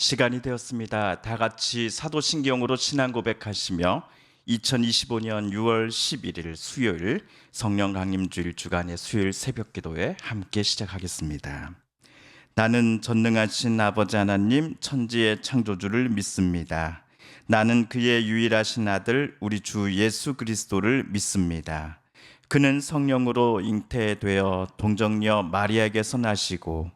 시간이 되었습니다. 다 같이 사도신경으로 신앙 고백하시며 2025년 6월 11일 수요일 성령 강림주일 주간의 수요일 새벽 기도회 함께 시작하겠습니다. 나는 전능하신 아버지 하나님 천지의 창조주를 믿습니다. 나는 그의 유일하신 아들 우리 주 예수 그리스도를 믿습니다. 그는 성령으로 잉태되어 동정녀 마리아에게서 나시고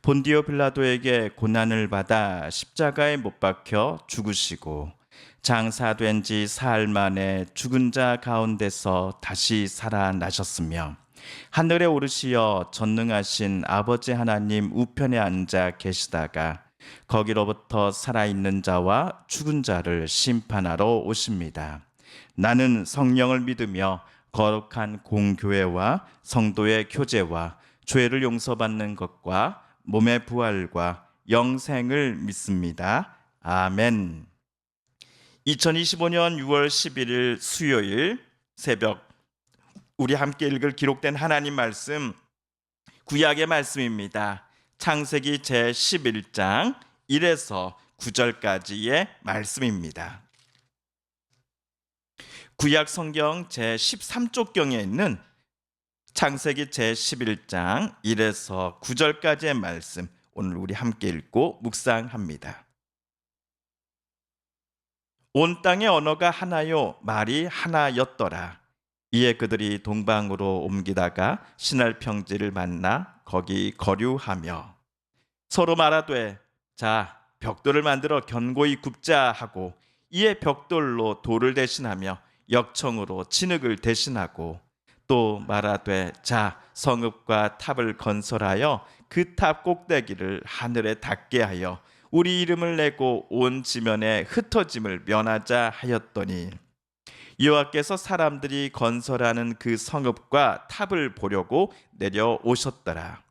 본디오 빌라도에게 고난을 받아 십자가에 못 박혀 죽으시고 장사된 지 사흘 만에 죽은 자 가운데서 다시 살아나셨으며 하늘에 오르시어 전능하신 아버지 하나님 우편에 앉아 계시다가 거기로부터 살아있는 자와 죽은 자를 심판하러 오십니다. 나는 성령을 믿으며 거룩한 공교회와 성도의 교제와 죄를 용서받는 것과 몸의 부활과 영생을 믿습니다. 아멘. 2025년 6월 11일 수요일 새벽 우리 함께 읽을 기록된 하나님 말씀 구약의 말씀입니다. 창세기 제11장 1에서 9절까지의 말씀입니다. 구약 성경 제13쪽경에 있는 창세기 제11장 1에서 9절까지의 말씀 오늘 우리 함께 읽고 묵상합니다. 온 땅의 언어가 하나요 말이 하나였더라. 이에 그들이 동방으로 옮기다가 신할 평지를 만나 거기 거류하며 서로 말하되 자 벽돌을 만들어 견고히 굽자 하고 이에 벽돌로 돌을 대신하며 역청으로 진흙을 대신하고 또 말하되 자 성읍과 탑을 건설하여 그 탑 꼭대기를 하늘에 닿게 하여 우리 이름을 내고 온 지면에 흩어짐을 면하자 하였더니 여호와께서 사람들이 건설하는 그 성읍과 탑을 보려고 내려오셨더라.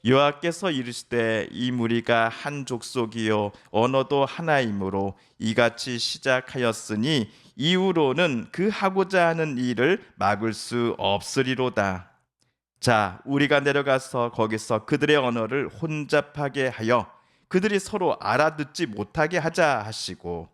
여호와께서 이르시되 이 무리가 한 족속이요 언어도 하나이므로 이같이 시작하였으니 이후로는 그 하고자 하는 일을 막을 수 없으리로다. 자 우리가 내려가서 거기서 그들의 언어를 혼잡하게 하여 그들이 서로 알아듣지 못하게 하자 하시고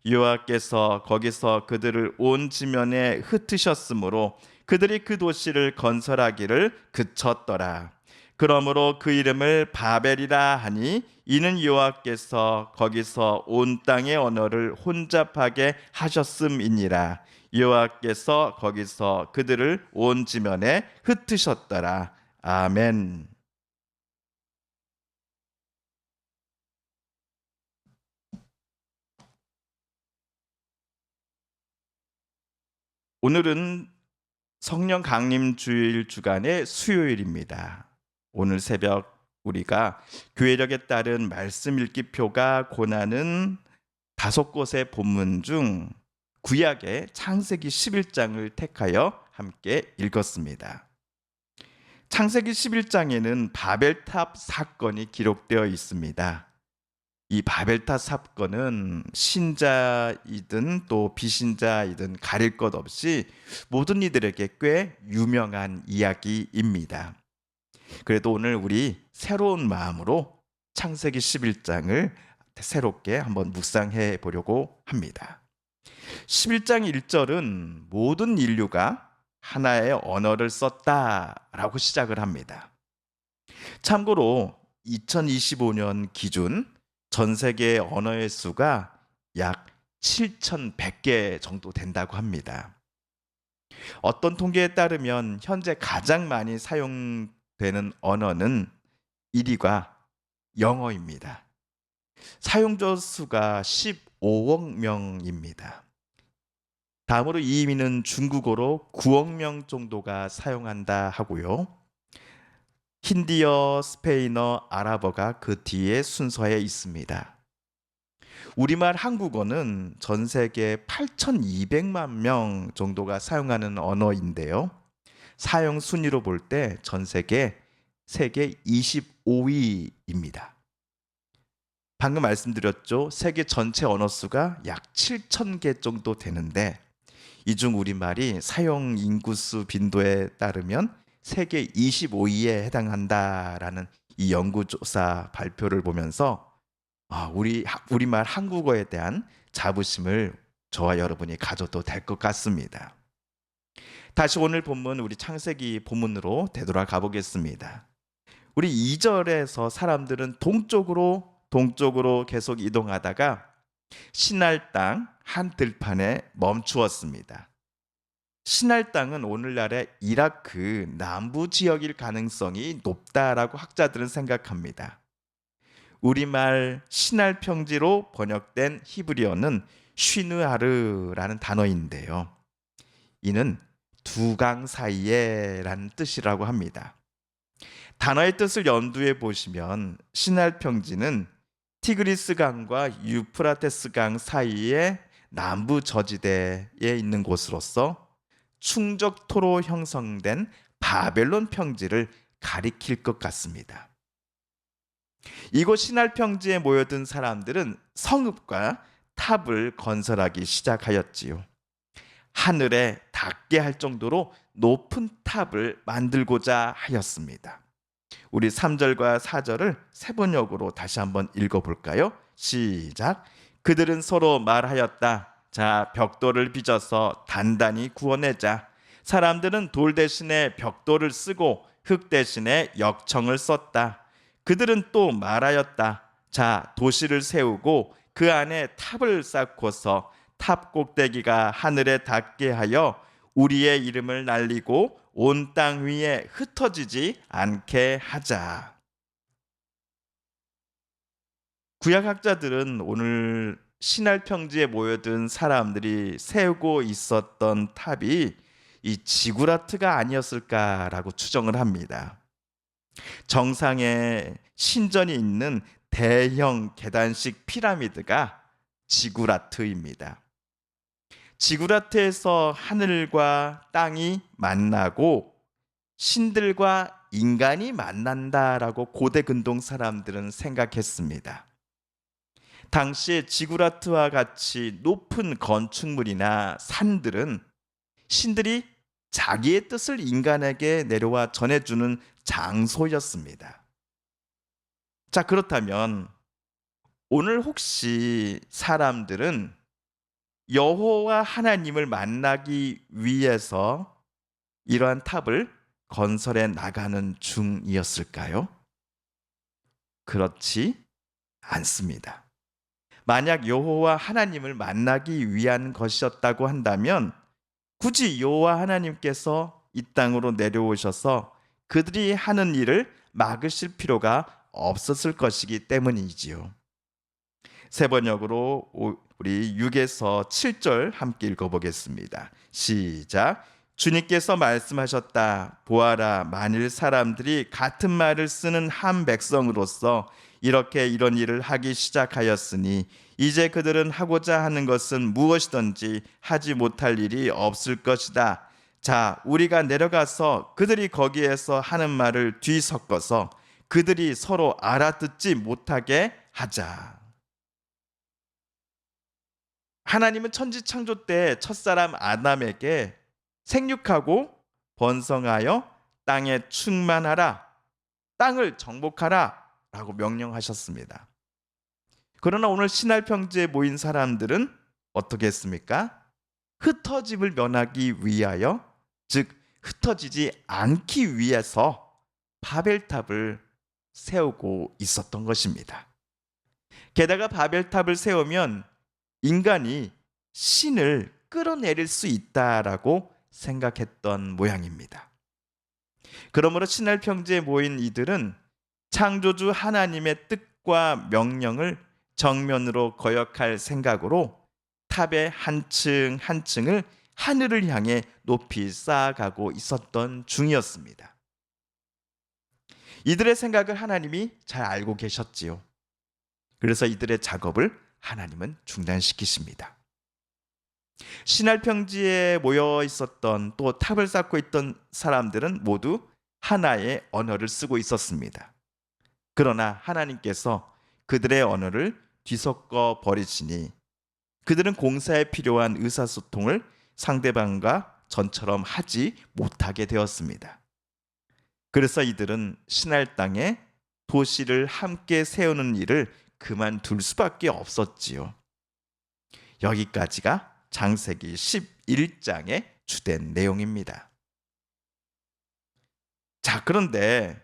여호와께서 거기서 그들을 온 지면에 흩으셨으므로 그들이 그 도시를 건설하기를 그쳤더라. 그러므로 그 이름을 바벨이라 하니 이는 여호와께서 거기서 온 땅의 언어를 혼잡하게 하셨음이니라. 여호와께서 거기서 그들을 온 지면에 흩으셨더라. 아멘. 오늘은 성령 강림 주일 주간의 수요일입니다. 오늘 새벽 우리가 교회력에 따른 말씀 읽기표가 권하는 5곳의 본문 중 구약의 창세기 11장을 택하여 함께 읽었습니다. 창세기 11장에는 바벨탑 사건이 기록되어 있습니다. 이 바벨탑 사건은 신자이든 또 비신자이든 가릴 것 없이 모든 이들에게 꽤 유명한 이야기입니다. 그래도 오늘 우리 새로운 마음으로 창세기 11장을 새롭게 한번 묵상해 보려고 합니다. 11장 1절은 모든 인류가 하나의 언어를 썼다라고 시작을 합니다. 참고로 2025년 기준 전 세계 언어의 수가 약 7,100개 정도 된다고 합니다. 어떤 통계에 따르면 현재 가장 많이 사용되는 언어는 1위가 영어입니다. 사용자 수가 15억 명입니다. 다음으로 2위는 중국어로 9억 명 정도가 사용한다 하고요. 힌디어, 스페인어, 아랍어가 그 뒤에 순서에 있습니다. 우리말 한국어는 전 세계 8,200만 명 정도가 사용하는 언어인데요. 사용 순위로 볼 때 전 세계 25위입니다. 방금 말씀드렸죠. 세계 전체 언어 수가 약 7,000개 정도 되는데 이 중 우리말이 사용 인구수 빈도에 따르면 세계 25위에 해당한다라는 이 연구조사 발표를 보면서 우리말 한국어에 대한 자부심을 저와 여러분이 가져도 될 것 같습니다. 다시 오늘 본문 우리 창세기 본문으로 되돌아가 보겠습니다. 우리 2절에서 사람들은 동쪽으로 계속 이동하다가 시날 땅 한 들판에 멈추었습니다. 시날 땅은 오늘날의 이라크 남부 지역일 가능성이 높다라고 학자들은 생각합니다. 우리말 시날 평지로 번역된 히브리어는 쉬느하르라는 단어인데요. 이는 두 강 사이에라는 뜻이라고 합니다. 단어의 뜻을 염두에 보시면 시날 평지는 티그리스 강과 유프라테스 강 사이의 남부 저지대에 있는 곳으로서 충적토로 형성된 바벨론 평지를 가리킬 것 같습니다. 이곳 시날 평지에 모여든 사람들은 성읍과 탑을 건설하기 시작하였지요. 하늘에 닿게 할 정도로 높은 탑을 만들고자 하였습니다. 우리 3절과 4절을 세번역으로 다시 한번 읽어볼까요? 시작. 그들은 서로 말하였다. 자, 벽돌을 빚어서 단단히 구워내자. 사람들은 돌 대신에 벽돌을 쓰고 흙 대신에 역청을 썼다. 그들은 또 말하였다. 자, 도시를 세우고 그 안에 탑을 쌓고서 탑 꼭대기가 하늘에 닿게 하여 우리의 이름을 날리고 온 땅 위에 흩어지지 않게 하자. 구약학자들은 오늘 시날 평지에 모여든 사람들이 세우고 있었던 탑이 이 지구라트가 아니었을까라고 추정을 합니다. 정상에 신전이 있는 대형 계단식 피라미드가 지구라트입니다. 지구라트에서 하늘과 땅이 만나고 신들과 인간이 만난다라고 고대 근동 사람들은 생각했습니다. 당시에 지구라트와 같이 높은 건축물이나 산들은 신들이 자기의 뜻을 인간에게 내려와 전해주는 장소였습니다. 자, 그렇다면 오늘 혹시 사람들은 여호와 하나님을 만나기 위해서 이러한 탑을 건설해 나가는 중이었을까요? 그렇지 않습니다. 만약 여호와 하나님을 만나기 위한 것이었다고 한다면 굳이 여호와 하나님께서 이 땅으로 내려오셔서 그들이 하는 일을 막으실 필요가 없었을 것이기 때문이지요. 세번역으로 우리 6에서 7절 함께 읽어보겠습니다. 시작. 주님께서 말씀하셨다. 보아라, 만일 사람들이 같은 말을 쓰는 한 백성으로서 이렇게 이런 일을 하기 시작하였으니 이제 그들은 하고자 하는 것은 무엇이든지 하지 못할 일이 없을 것이다. 자, 우리가 내려가서 그들이 거기에서 하는 말을 뒤섞어서 그들이 서로 알아듣지 못하게 하자. 하나님은 천지 창조 때 첫사람 아담에게 생육하고 번성하여 땅에 충만하라, 땅을 정복하라 라고 명령하셨습니다. 그러나 오늘 시날 평지에 모인 사람들은 어떻게 했습니까? 흩어짐을 면하기 위하여, 즉 흩어지지 않기 위해서 바벨탑을 세우고 있었던 것입니다. 게다가 바벨탑을 세우면 인간이 신을 끌어내릴 수 있다라고 생각했던 모양입니다. 그러므로 시날 평지에 모인 이들은 창조주 하나님의 뜻과 명령을 정면으로 거역할 생각으로 탑의 한 층 한 층을 하늘을 향해 높이 쌓아가고 있었던 중이었습니다. 이들의 생각을 하나님이 잘 알고 계셨지요. 그래서 이들의 작업을 하나님은 중단시키십니다. 시날 평지에 모여 있었던 또 탑을 쌓고 있던 사람들은 모두 하나의 언어를 쓰고 있었습니다. 그러나 하나님께서 그들의 언어를 뒤섞어 버리시니 그들은 공사에 필요한 의사소통을 상대방과 전처럼 하지 못하게 되었습니다. 그래서 이들은 시날 땅에 도시를 함께 세우는 일을 그만둘 수밖에 없었지요. 여기까지가 창세기 11장의 주된 내용입니다. 자, 그런데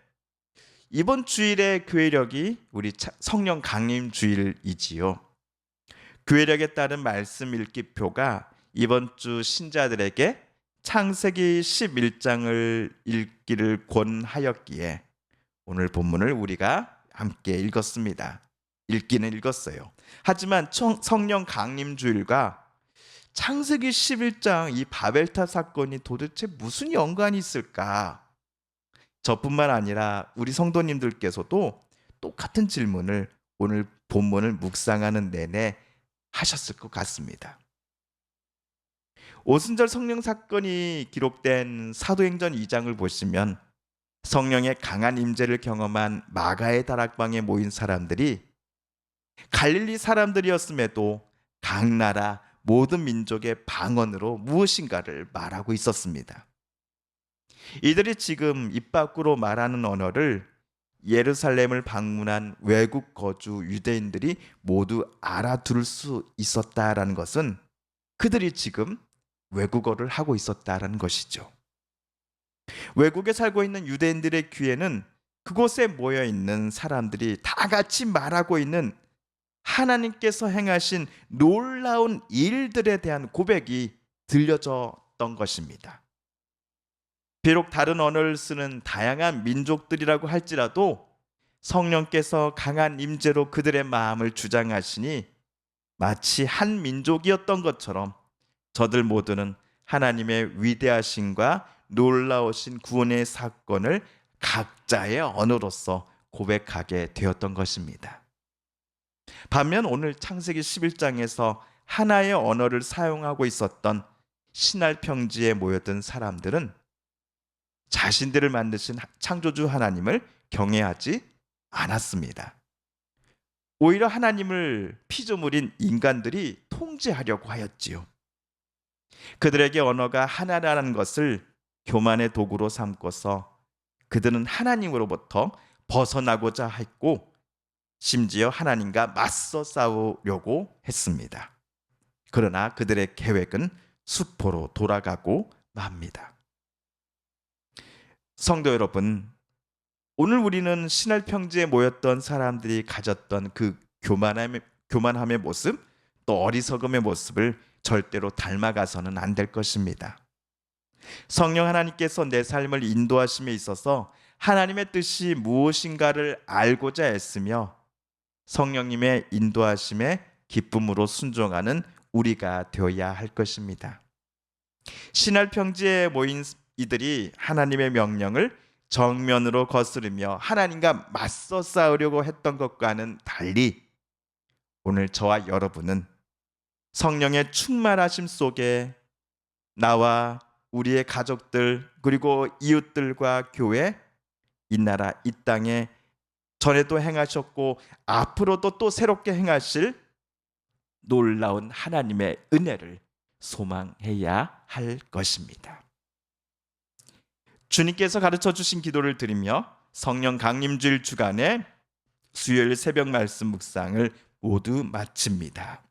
이번 주일의 교회력이 우리 성령 강림 주일이지요. 교회력에 따른 말씀 읽기표가 이번 주 신자들에게 창세기 11장을 읽기를 권하였기에 오늘 본문을 우리가 함께 읽었습니다. 읽기는 읽었어요. 하지만 성령 강림 주일과 창세기 11장 이 바벨탑 사건이 도대체 무슨 연관이 있을까? 저뿐만 아니라 우리 성도님들께서도 똑같은 질문을 오늘 본문을 묵상하는 내내 하셨을 것 같습니다. 오순절 성령 사건이 기록된 사도행전 2장을 보시면 성령의 강한 임재를 경험한 마가의 다락방에 모인 사람들이 갈릴리 사람들이었음에도 각 나라 모든 민족의 방언으로 무엇인가를 말하고 있었습니다. 이들이 지금 입 밖으로 말하는 언어를 예루살렘을 방문한 외국 거주 유대인들이 모두 알아들을 수 있었다라는 것은 그들이 지금 외국어를 하고 있었다라는 것이죠. 외국에 살고 있는 유대인들의 귀에는 그곳에 모여 있는 사람들이 다 같이 말하고 있는 하나님께서 행하신 놀라운 일들에 대한 고백이 들려졌던 것입니다. 비록 다른 언어를 쓰는 다양한 민족들이라고 할지라도 성령께서 강한 임재로 그들의 마음을 주장하시니 마치 한 민족이었던 것처럼 저들 모두는 하나님의 위대하심과 놀라우신 구원의 사건을 각자의 언어로서 고백하게 되었던 것입니다. 반면 오늘 창세기 11장에서 하나의 언어를 사용하고 있었던 신할 평지에 모였던 사람들은 자신들을 만드신 창조주 하나님을 경외하지 않았습니다. 오히려 하나님을 피조물인 인간들이 통제하려고 하였지요. 그들에게 언어가 하나라는 것을 교만의 도구로 삼고서 그들은 하나님으로부터 벗어나고자 했고 심지어 하나님과 맞서 싸우려고 했습니다. 그러나 그들의 계획은 수포로 돌아가고 맙니다. 성도 여러분, 오늘 우리는 신할 평지에 모였던 사람들이 가졌던 그 교만함의 모습, 또 어리석음의 모습을 절대로 닮아가서는 안 될 것입니다. 성령 하나님께서 내 삶을 인도하심에 있어서 하나님의 뜻이 무엇인가를 알고자 했으며 성령님의 인도하심에 기쁨으로 순종하는 우리가 되어야 할 것입니다. 신할 평지에 모인 이들이 하나님의 명령을 정면으로 거스르며 하나님과 맞서 싸우려고 했던 것과는 달리 오늘 저와 여러분은 성령의 충만하심 속에 나와 우리의 가족들 그리고 이웃들과 교회, 이 나라 이 땅에 전에도 행하셨고 앞으로도 또 새롭게 행하실 놀라운 하나님의 은혜를 소망해야 할 것입니다. 주님께서 가르쳐 주신 기도를 드리며 성령 강림주일 주간에 수요일 새벽 말씀 묵상을 모두 마칩니다.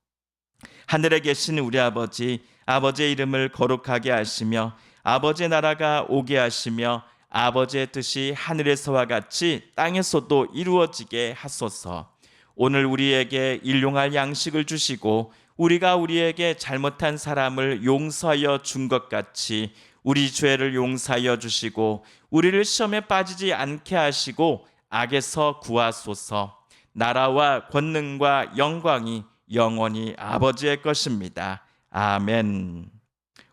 하늘에 계신 우리 아버지, 아버지의 이름을 거룩하게 하시며 아버지의 나라가 오게 하시며 아버지의 뜻이 하늘에서와 같이 땅에서도 이루어지게 하소서. 오늘 우리에게 일용할 양식을 주시고 우리가 우리에게 잘못한 사람을 용서하여 준 것 같이 우리 죄를 용서하여 주시고 우리를 시험에 빠지지 않게 하시고 악에서 구하소서. 나라와 권능과 영광이 영원히 아버지의 것입니다. 아멘.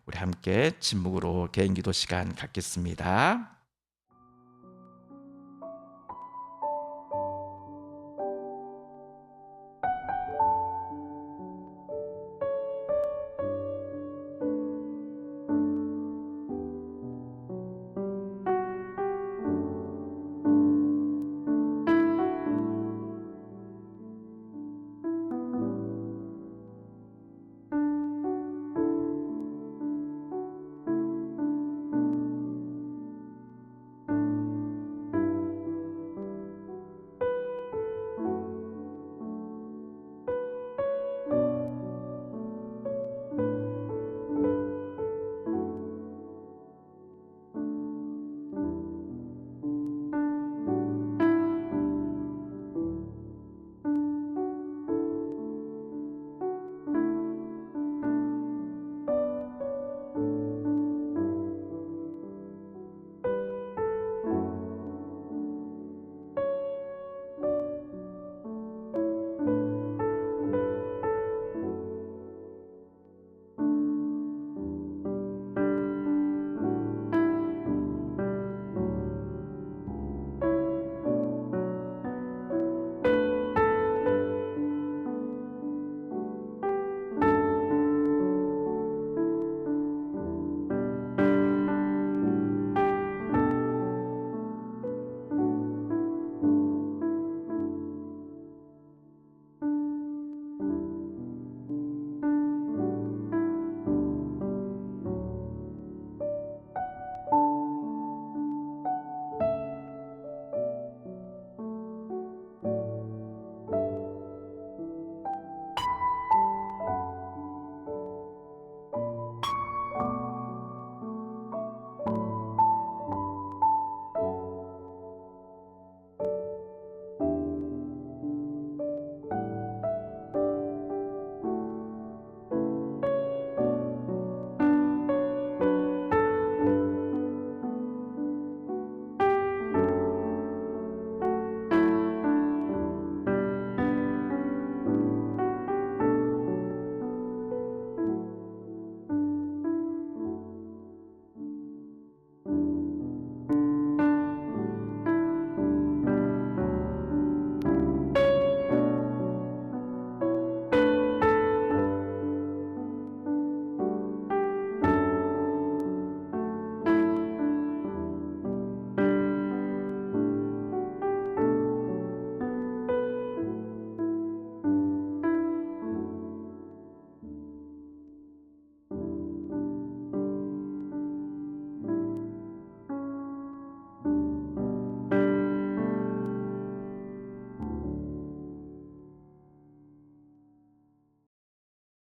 우리 함께 침묵으로 개인기도 시간 갖겠습니다.